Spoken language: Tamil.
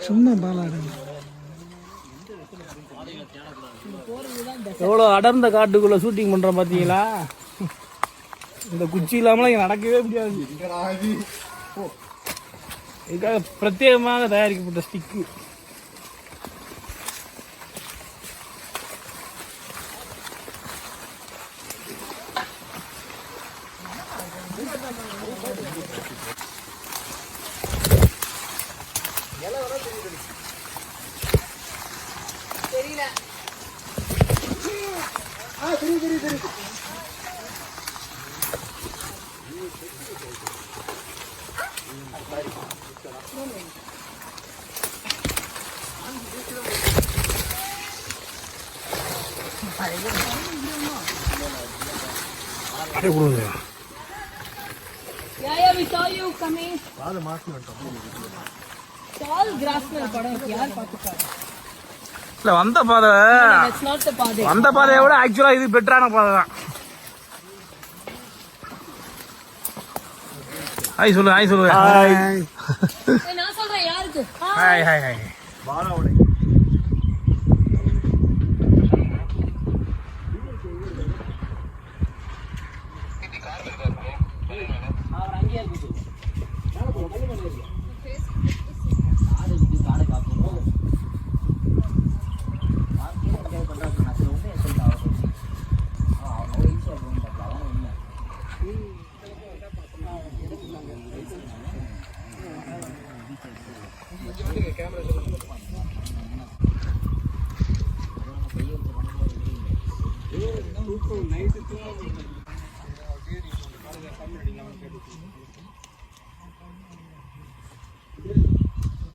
சும்மா பாலாடு. எவ்வளோ அடர்ந்த காட்டுக்குள்ள ஷூட்டிங் பண்றோம் பாத்தீங்களா? இந்த குச்சி இல்லாமலாம் இங்க நடக்கவே முடியாது. இதுக்காக பிரத்யேகமாக தயாரிக்கப்பட்ட stick. Yeah, we saw you coming. Tall grassman படம் யார் பாத்துட்டாங்க? இல்ல வந்த பாதை. That's not the பாதை. வந்த பாதையை விட ஆக்சுவலா இது பெட்டரான பாதை தான். ஹாய் சொல்லு, ஹாய் சொல்லு. ஹாய். நான் சொல்றேன் யாருக்கு? Hi hi hi. பாலாவோட